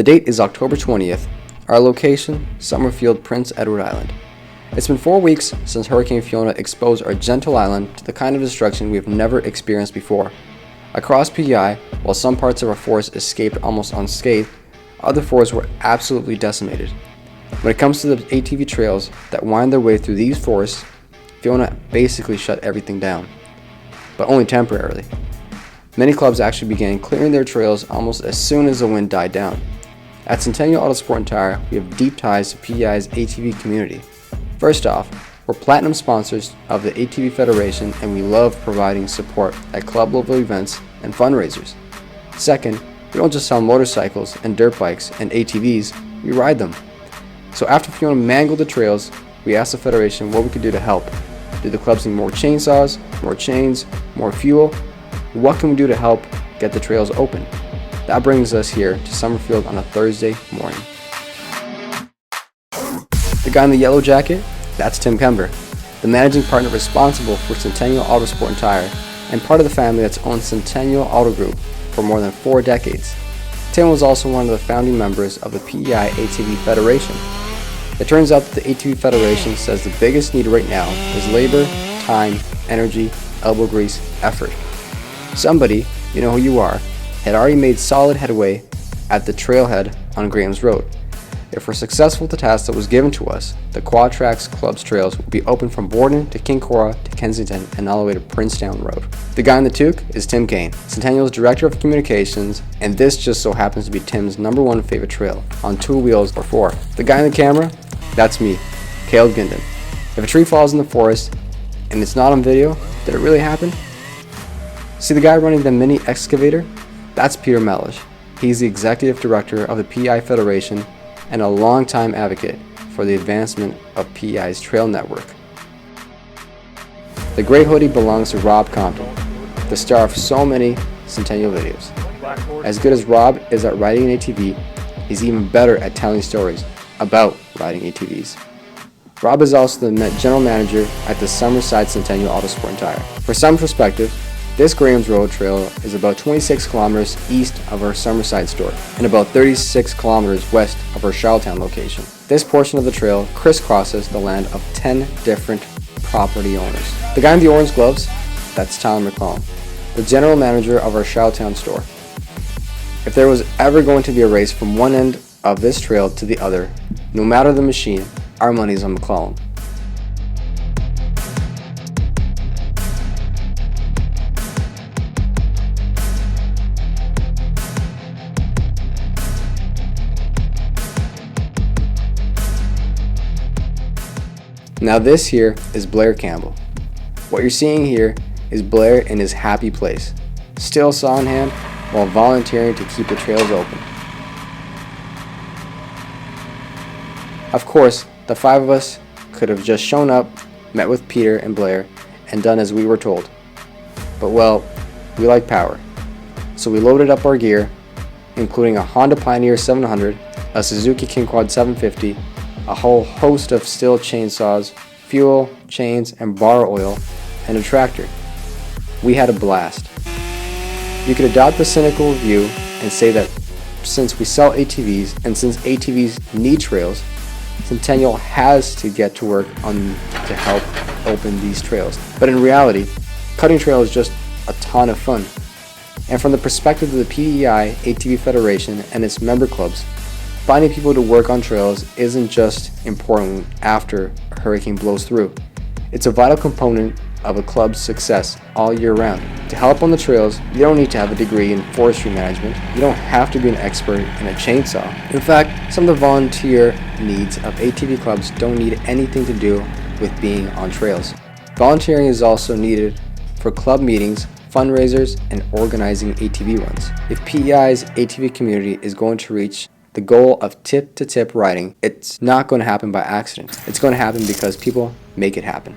The date is October 20th. Our location, Summerfield, Prince Edward Island. It's been 4 weeks since Hurricane Fiona exposed our gentle island to the kind of destruction we have never experienced before. Across PEI, while some parts of our forest escaped almost unscathed, other forests were absolutely decimated. When it comes to the ATV trails that wind their way through these forests, Fiona basically shut everything down, but only temporarily. Many clubs actually began clearing their trails almost as soon as the wind died down. At Centennial Autosport and Tire, we have deep ties to PEI's ATV community. First off, we're platinum sponsors of the ATV Federation, and we love providing support at club level events and fundraisers. Second, we don't just sell motorcycles and dirt bikes and ATVs, we ride them. So after Fiona mangled the trails, we asked the Federation what we could do to help. Do the clubs need more chainsaws, more chains, more fuel? What can we do to help get the trails open? That brings us here to Summerfield on a Thursday morning. The guy in the yellow jacket, that's Tim Kember, the managing partner responsible for Centennial Autosport and Tire, and part of the family that's owned Centennial Auto Group for more than 4 decades. Tim was also one of the founding members of the PEI ATV Federation. It turns out that the ATV Federation says the biggest need right now is labor, time, energy, elbow grease, effort. Somebody, you know who you are, had already made solid headway at the trailhead on Graham's Road. If we're successful with the task that was given to us, the Quad Tracks Club's trails will be open from Borden to King Cora to Kensington and all the way to Princetown Road. The guy in the toque is Tim Kane, Centennial's Director of Communications, and this just so happens to be Tim's #1 favorite trail, on 2 wheels or 4. The guy in the camera, that's me, Caleb Ginden. If a tree falls in the forest and it's not on video, did it really happen? See the guy running the mini excavator? That's Peter Mellish. He's the Executive Director of the PEI Federation and a longtime advocate for the advancement of PEI's trail network. The gray hoodie belongs to Rob Compton, the star of so many Centennial videos. As good as Rob is at riding an ATV, he's even better at telling stories about riding ATVs. Rob is also the General Manager at the Summerside Centennial Autosport and Tire. For some perspective, this Graham's Road trail is about 26 kilometers east of our Summerside store and about 36 kilometers west of our Charlottetown location. This portion of the trail crisscrosses the land of 10 different property owners. The guy in the orange gloves, that's Tyler McClellan, the General Manager of our Charlottetown store. If there was ever going to be a race from one end of this trail to the other, no matter the machine, our money's on McClellan. Now this here is Blair Campbell. What you're seeing here is Blair in his happy place, still saw in hand while volunteering to keep the trails open. Of course, the 5 of us could have just shown up, met with Peter and Blair, and done as we were told. But well, we like power. So we loaded up our gear, including a Honda Pioneer 700, a Suzuki King Quad 750, a whole host of steel chainsaws, fuel, chains, and bar oil, and a tractor. We had a blast. You could adopt the cynical view and say that since we sell ATVs and since ATVs need trails, Centennial has to get to work to help open these trails. But in reality, cutting trail is just a ton of fun. And from the perspective of the PEI ATV Federation and its member clubs, finding people to work on trails isn't just important after a hurricane blows through. It's a vital component of a club's success all year round. To help on the trails, you don't need to have a degree in forestry management. You don't have to be an expert in a chainsaw. In fact, some of the volunteer needs of ATV clubs don't need anything to do with being on trails. Volunteering is also needed for club meetings, fundraisers, and organizing ATV runs. If PEI's ATV community is going to reach the goal of tip-to-tip riding, it's not going to happen by accident. It's going to happen because people make it happen.